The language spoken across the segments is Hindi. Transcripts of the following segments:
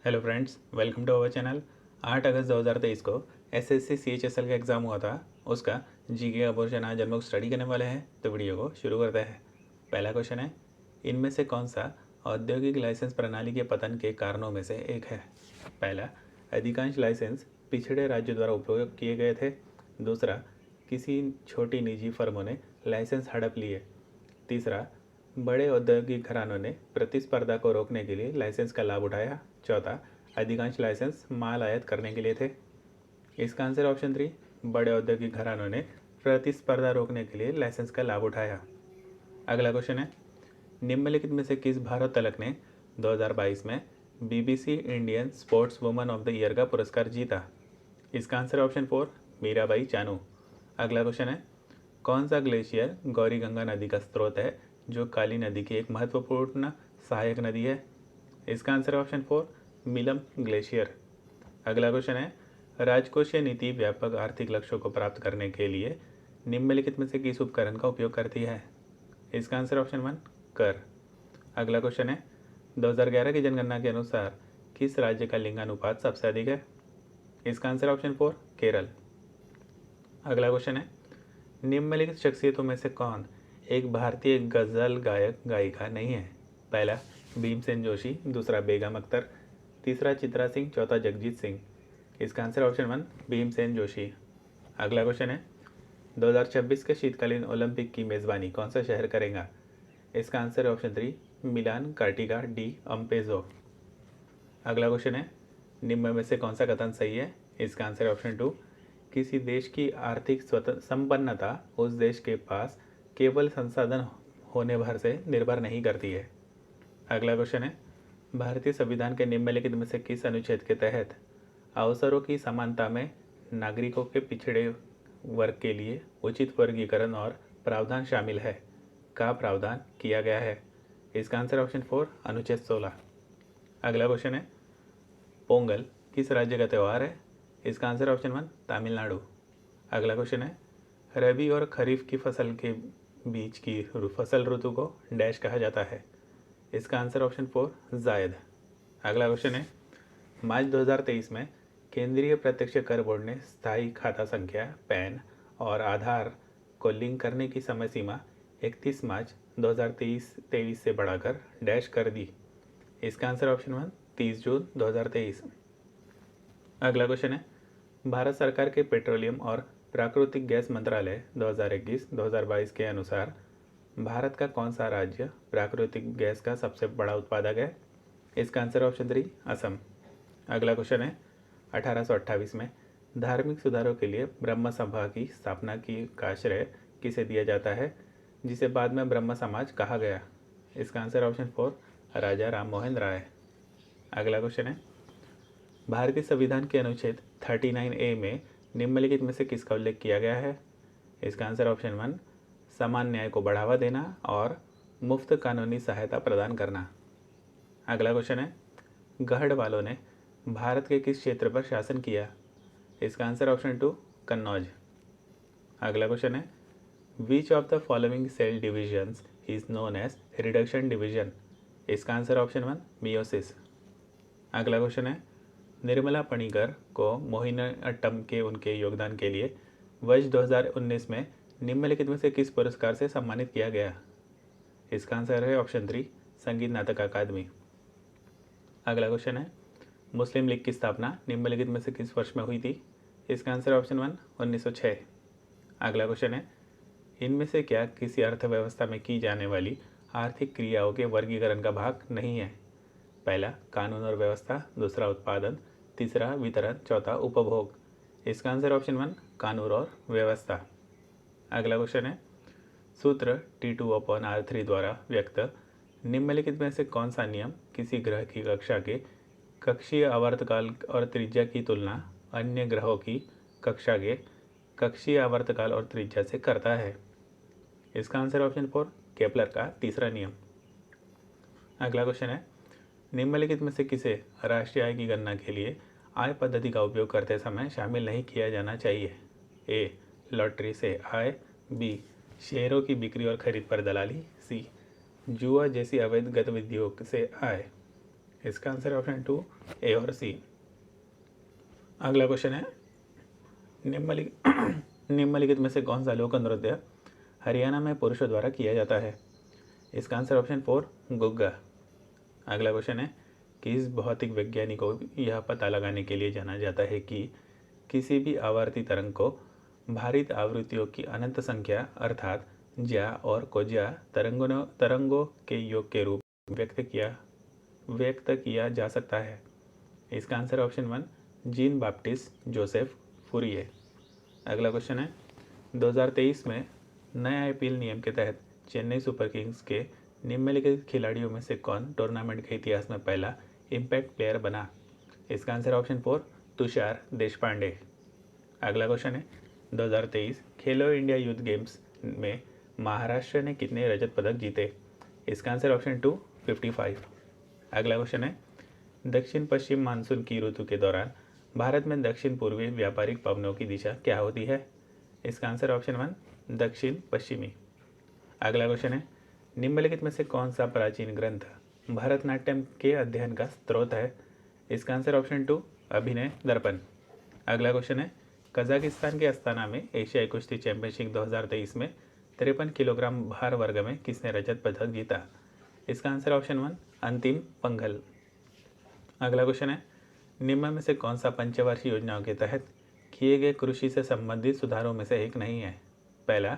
Hello friends, welcome to our channel. 8 अगस्त 2023 को एसएससी सीएचएसएल का एग्ज़ाम हुआ था। उसका जीके का पोर्शन आज हम लोग स्टडी करने वाले हैं, तो वीडियो को शुरू करते हैं। पहला क्वेश्चन है, इनमें से कौन सा औद्योगिक लाइसेंस प्रणाली के पतन के कारणों में से एक है? पहला, अधिकांश लाइसेंस पिछड़े राज्यों द्वारा उपयोग किए गए थे। दूसरा, किसी छोटी निजी फर्मों ने लाइसेंस हड़प लिए। तीसरा, बड़े औद्योगिक घरानों ने प्रतिस्पर्धा को रोकने के लिए लाइसेंस का लाभ उठाया। चौथा, अधिकांश लाइसेंस माल आयात करने के लिए थे। इसका आंसर ऑप्शन 3, बड़े औद्योगिक घरानों ने प्रतिस्पर्धा रोकने के लिए लाइसेंस का लाभ उठाया। अगला क्वेश्चन है, निम्नलिखित में से किस भारोत्तोलक ने 2022 में BBC Indian sports woman of the year का पुरस्कार जीता? इसका आंसर ऑप्शन 4, मीराबाई चानू। अगला क्वेश्चन है, कौन सा ग्लेशियर गौरी गंगा नदी का स्रोत है जो काली नदी की एक महत्वपूर्ण सहायक नदी है? इसका आंसर ऑप्शन 4, मिलम ग्लेशियर। अगला क्वेश्चन है, राजकोषीय नीति व्यापक आर्थिक लक्ष्यों को प्राप्त करने के लिए निम्नलिखित में से किस उपकरण का उपयोग करती है? इसका आंसर ऑप्शन 1, कर। अगला क्वेश्चन है, 2011 की जनगणना के अनुसार किस राज्य का लिंगानुपात सबसे अधिक है? इसका आंसर ऑप्शन 4, केरल। अगला क्वेश्चन है, निम्नलिखित शख्सियतों में से कौन एक भारतीय गज़ल गायक गायिका नहीं है? पहला, भीमसेन जोशी। दूसरा, बेगम अख्तर। तीसरा, चित्रा सिंह। चौथा, जगजीत सिंह। इसका आंसर ऑप्शन 1, भीमसेन जोशी। अगला क्वेश्चन है, 2026 के शीतकालीन ओलंपिक की मेज़बानी कौन सा शहर करेगा? इसका आंसर है ऑप्शन 3, मिलान, कार्टिगा, डी, अम्पेजो। अगला क्वेश्चन है, निम्न में से कौन सा कथन सही है? इसका आंसर है ऑप्शन 2, किसी देश की आर्थिक संपन्नता उस देश के पास केवल संसाधन होने भर से निर्भर नहीं करती है। अगला क्वेश्चन है, भारतीय संविधान के निम्नलिखित में से किस अनुच्छेद के तहत अवसरों की समानता में नागरिकों के पिछड़े वर्ग के लिए उचित वर्गीकरण और प्रावधान शामिल है का प्रावधान किया गया है? इसका आंसर ऑप्शन 4, अनुच्छेद 16। अगला क्वेश्चन है, पोंगल किस राज्य का त्यौहार है? इसका आंसर ऑप्शन 1, तमिलनाडु। अगला क्वेश्चन है, रबी और खरीफ की फसल के बीच की फसल ऋतु को डैश कहा जाता है? इसका आंसर ऑप्शन 4, जायद। अगला क्वेश्चन है, मार्च 2023 में केंद्रीय प्रत्यक्ष कर बोर्ड ने स्थायी खाता संख्या पैन और आधार को लिंक करने की समय सीमा 31 मार्च 2023 से बढ़ाकर डैश कर दी। इसका आंसर ऑप्शन 1, 30 जून 2023। अगला क्वेश्चन है, भारत सरकार के पेट्रोलियम और प्राकृतिक गैस मंत्रालय 2021-2022 के अनुसार भारत का कौन सा राज्य प्राकृतिक गैस का सबसे बड़ा उत्पादक है? इसका आंसर ऑप्शन 3, असम। अगला क्वेश्चन है, 1828 में धार्मिक सुधारों के लिए ब्रह्म सभा की स्थापना की का श्रेय किसे दिया जाता है, जिसे बाद में ब्रह्म समाज कहा गया? इसका आंसर ऑप्शन 4, राजा राम मोहन राय। अगला क्वेश्चन है, भारतीय संविधान के अनुच्छेद 39A में निम्नलिखित में से किसका उल्लेख किया गया है? इसका आंसर ऑप्शन 1, समान न्याय को बढ़ावा देना और मुफ्त कानूनी सहायता प्रदान करना। अगला क्वेश्चन है, गढ़वालों ने भारत के किस क्षेत्र पर शासन किया? इसका आंसर ऑप्शन 2, कन्नौज। अगला क्वेश्चन है, which of the following cell divisions is known as reduction division? इसका आंसर ऑप्शन 1, मियोसिस। अगला क्वेश्चन है, निर्मला पणिकर को मोहिनीअट्टम के उनके योगदान के लिए वर्ष 2019 में निम्नलिखित में से किस पुरस्कार से सम्मानित किया गया? इसका आंसर है ऑप्शन 3, संगीत नाटक अकादमी। अगला क्वेश्चन है, मुस्लिम लीग की स्थापना निम्नलिखित में से किस वर्ष में हुई थी? इसका आंसर ऑप्शन 1, 1906। अगला क्वेश्चन है, इनमें से क्या किसी अर्थव्यवस्था में की जाने वाली आर्थिक क्रियाओं के वर्गीकरण का भाग नहीं है? पहला, कानून और व्यवस्था। दूसरा, उत्पादन। तीसरा, वितरण। चौथा, उपभोग। इसका आंसर ऑप्शन 1, कानून और व्यवस्था। अगला क्वेश्चन है, सूत्र T2/R3 द्वारा व्यक्त निम्नलिखित में से कौन सा नियम किसी ग्रह की कक्षा के कक्षीय आवर्तकाल और त्रिज्या की तुलना अन्य ग्रहों की कक्षा के कक्षीय आवर्तकाल और त्रिज्या से करता है? इसका आंसर ऑप्शन 4, केपलर का तीसरा नियम। अगला क्वेश्चन है, निम्नलिखित में से किसे राष्ट्रीय आय की गणना के लिए आय पद्धति का उपयोग करते समय शामिल नहीं किया जाना चाहिए? ए, लॉटरी से आय। बी, शेयरों की बिक्री और खरीद पर दलाली। सी, जुआ जैसी अवैध गतिविधियों से आय। इसका आंसर है ऑप्शन 2 ए और सी। अगला क्वेश्चन है निम्नलिखित में से कौन सा लोक नृत्य हरियाणा में पुरुषों द्वारा किया जाता है? इसका आंसर ऑप्शन 4 गुग्गा। अगला क्वेश्चन है किस भौतिक वैज्ञानिक को यह पता लगाने के लिए जाना जाता है कि किसी भी आवर्ती तरंग को भारित आवृत्तियों की अनंत संख्या अर्थात ज्या और कोज्या तरंगों के योग के रूप में व्यक्त किया जा सकता है? इसका answer option 1 gene Baptist Joseph Fourier. अगला क्वेश्चन है 2023 में नए आईपीएल नियम के तहत चेन्नई सुपर किंग्स के निम्नलिखित खिलाड़ियों में से कौन टूर्नामेंट के इतिहास में पहला इम्पैक्ट प्लेयर बना? इसका आंसर ऑप्शन 4 तुषार देशपांडे। अगला क्वेश्चन है 2023 खेलो इंडिया यूथ गेम्स में महाराष्ट्र ने कितने रजत पदक जीते? इसका आंसर ऑप्शन 2 55। अगला क्वेश्चन है दक्षिण पश्चिम मानसून की ऋतु के दौरान भारत में दक्षिण पूर्वी व्यापारिक पवनों की दिशा क्या होती है? इसका आंसर ऑप्शन 1 दक्षिण पश्चिमी। अगला क्वेश्चन है निम्नलिखित में से कौन सा प्राचीन ग्रंथ भरतनाट्यम के अध्ययन का स्रोत है? इसका आंसर ऑप्शन 2 अभिनय दर्पण। अगला क्वेश्चन है कजाकिस्तान के अस्ताना में एशियाई कुश्ती चैंपियनशिप 2023 में 53 किलोग्राम भार वर्ग में किसने रजत पदक जीता? इसका आंसर ऑप्शन 1 अंतिम पंघल। अगला क्वेश्चन है निम्न में से कौन सा पंचवर्षीय योजनाओं के तहत किए गए कृषि से संबंधित सुधारों में से एक नहीं है? पहला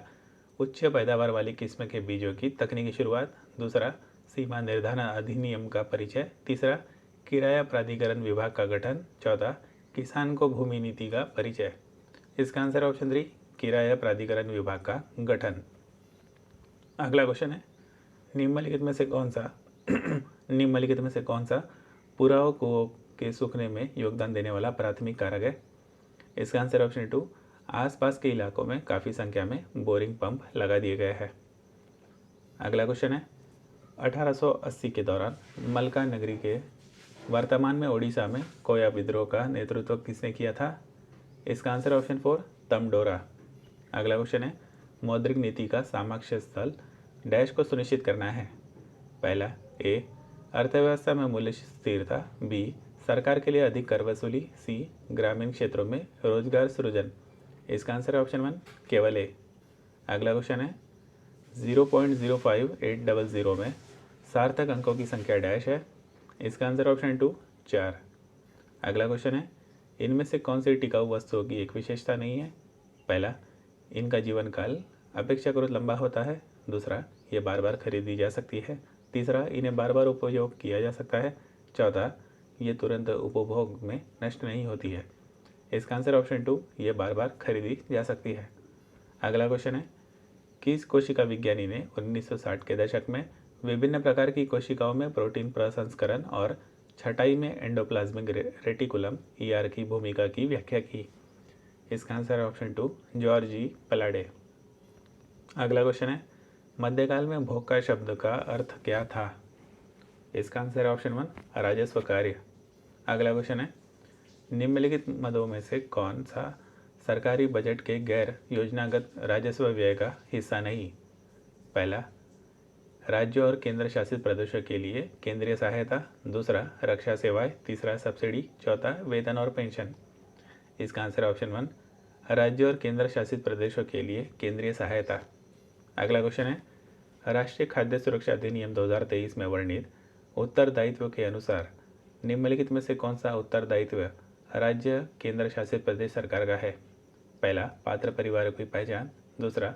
उच्च पैदावार वाली किस्म के बीजों की तकनीकी शुरुआत, दूसरा सीमा निर्धारण अधिनियम का परिचय, तीसरा किराया प्राधिकरण विभाग का गठन, चौथा किसान को भूमि नीति का परिचय। इसका आंसर ऑप्शन 3 किराया प्राधिकरण विभाग का गठन। अगला क्वेश्चन है निम्नलिखित में से कौन सा पुराव कुओं के सूखने में योगदान देने वाला प्राथमिक कारक है? इसका आंसर ऑप्शन 2 आसपास के इलाकों में काफ़ी संख्या में बोरिंग पंप लगा दिए गए हैं। अगला क्वेश्चन है 1880 के दौरान मलका नगरी के वर्तमान में ओडिशा में कोया विद्रोह का नेतृत्व किसने किया था? इसका आंसर ऑप्शन 4 तमडोरा। अगला क्वेश्चन है मौद्रिक नीति का सामाक्ष्य स्थल डैश को सुनिश्चित करना है? पहला ए अर्थव्यवस्था में मूल्य स्थिरता, बी सरकार के लिए अधिक कर वसूली, सी ग्रामीण क्षेत्रों में रोजगार सृजन। इसका आंसर है ऑप्शन 1 केवल ए। अगला क्वेश्चन है 0.05800 में सार्थक अंकों की संख्या डैश है? इसका आंसर ऑप्शन 2 4। अगला क्वेश्चन है इनमें से कौन सी टिकाऊ वस्तुओं की एक विशेषता नहीं है? पहला इनका जीवन काल अपेक्षाकृत लंबा होता है, दूसरा ये बार बार खरीदी जा सकती है, तीसरा इन्हें बार बार उपयोग किया जा सकता है, चौथा ये तुरंत उपभोग में नष्ट नहीं होती है। इसका आंसर ऑप्शन 2 ये बार बार खरीदी जा सकती है। अगला क्वेश्चन है किस कोशिका विज्ञानी ने 1960 के दशक में विभिन्न प्रकार की कोशिकाओं में प्रोटीन प्रसंस्करण और छटाई में एंडोप्लाज्मिक रेटिकुलम ER की भूमिका की व्याख्या की? इसका आंसर है ऑप्शन 2 जॉर्ज ई पलाडे। अगला क्वेश्चन है मध्यकाल में भोग का शब्द का अर्थ क्या था? इसका आंसर है ऑप्शन 1 राजस्व कार्य। अगला क्वेश्चन है निम्नलिखित मदों में से कौन सा सरकारी बजट के गैर योजनागत राजस्व व्यय का हिस्सा नहीं? पहला राज्यों और केंद्र शासित प्रदेशों के लिए केंद्रीय सहायता, दूसरा रक्षा सेवाएं, तीसरा सब्सिडी, चौथा वेतन और पेंशन। इसका आंसर ऑप्शन 1 राज्यों और केंद्र शासित प्रदेशों के लिए केंद्रीय सहायता। अगला क्वेश्चन है राष्ट्रीय खाद्य सुरक्षा अधिनियम 2023 में वर्णित उत्तरदायित्व के अनुसार निम्नलिखित में से कौन सा उत्तरदायित्व राज्य केंद्र शासित प्रदेश सरकार का है? पहला पात्र परिवारों की पहचान, दूसरा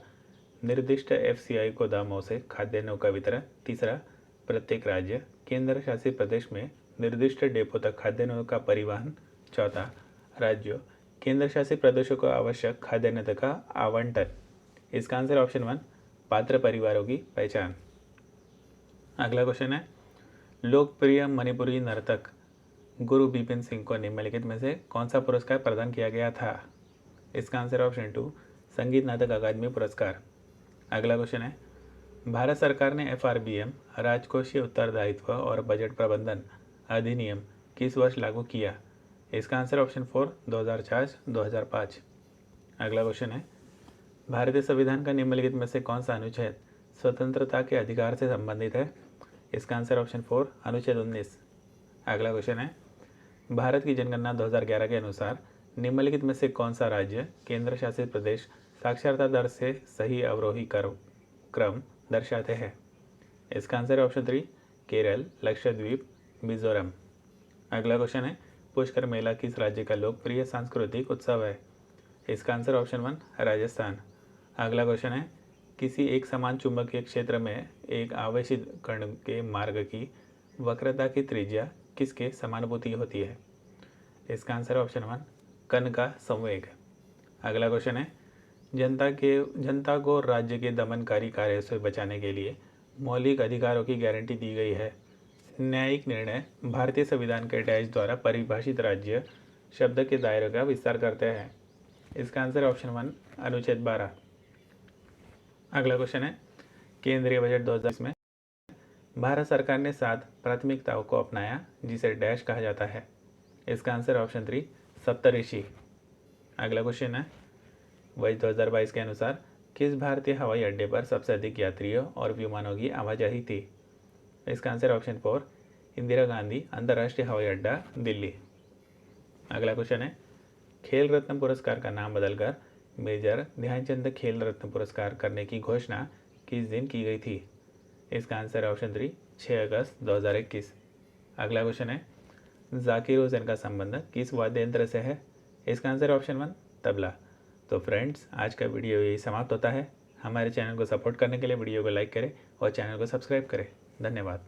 निर्दिष्ट FCI गोदामों से खाद्यान्नों का वितरण, तीसरा प्रत्येक राज्य केंद्र शासित प्रदेश में निर्दिष्ट डेपो तक खाद्यान्नों का परिवहन, चौथा राज्यों केंद्र शासित प्रदेशों को आवश्यक खाद्यान्न का आवंटन। इसका आंसर ऑप्शन 1 पात्र परिवारों की पहचान। अगला क्वेश्चन है लोकप्रिय मणिपुरी नर्तक गुरु बिपिन सिंह को निम्नलिखित में से कौन सा पुरस्कार प्रदान किया गया था? इसका आंसर ऑप्शन 2 संगीत नाटक अकादमी पुरस्कार। अगला क्वेश्चन है भारत सरकार ने FRBM राजकोषीय उत्तरदायित्व और बजट प्रबंधन अधिनियम किस वर्ष लागू किया? इसका आंसर ऑप्शन 4 2004-2005। अगला क्वेश्चन है भारतीय संविधान का निम्नलिखित में से कौन सा अनुच्छेद स्वतंत्रता के अधिकार से संबंधित है? इसका आंसर ऑप्शन 4 अनुच्छेद 19। अगला क्वेश्चन है, भारत की जनगणना 2011 के अनुसार निम्नलिखित में से कौन सा राज्य केंद्र शासित प्रदेश साक्षरता दर से सही अवरोही क्रम दर्शाते हैं? इसका आंसर है ऑप्शन 3 केरल, लक्षद्वीप, मिजोरम। अगला क्वेश्चन है, पुष्कर मेला किस राज्य का लोकप्रिय सांस्कृतिक उत्सव है? इसका आंसर ऑप्शन 1 राजस्थान। अगला क्वेश्चन है, किसी एक समान चुंबकीय क्षेत्र में एक आवेशित कण के मार्ग की वक्रता की त्रिज्या किसके समानुपाती होती है? इसका आंसर ऑप्शन 1 कण का संवेग। अगला क्वेश्चन है, जनता को राज्य के दमनकारी कार्यों से बचाने के लिए मौलिक अधिकारों की गारंटी दी गई है। न्यायिक निर्णय भारतीय संविधान के डैश द्वारा परिभाषित राज्य शब्द के दायरे का विस्तार करते हैं। इसका आंसर ऑप्शन 1 अनुच्छेद 12। अगला क्वेश्चन है, केंद्रीय बजट 2020 में भारत सरकार ने 7 प्राथमिकताओं को अपनाया जिसे डैश कहा जाता है। इसका आंसर ऑप्शन 3 सप्तऋषि। अगला क्वेश्चन है, वर्ष 2022 के अनुसार किस भारतीय हवाई अड्डे पर सबसे अधिक यात्रियों और विमानों की आवाजाही थी? इसका आंसर ऑप्शन 4 इंदिरा गांधी अंतर्राष्ट्रीय हवाई अड्डा, दिल्ली। अगला क्वेश्चन है, खेल रत्न पुरस्कार का नाम बदलकर मेजर ध्यानचंद खेल रत्न पुरस्कार करने की घोषणा किस दिन की गई थी? इसका आंसर है ऑप्शन 3 6 अगस्त 2021। अगला क्वेश्चन है, जाकिर हुसैन का संबंध किस वाद्य यंत्र से है? इसका आंसर है ऑप्शन 1 तबला। तो फ्रेंड्स, आज का वीडियो यही समाप्त होता है। हमारे चैनल को सपोर्ट करने के लिए वीडियो को लाइक करें और चैनल को सब्सक्राइब करें। धन्यवाद।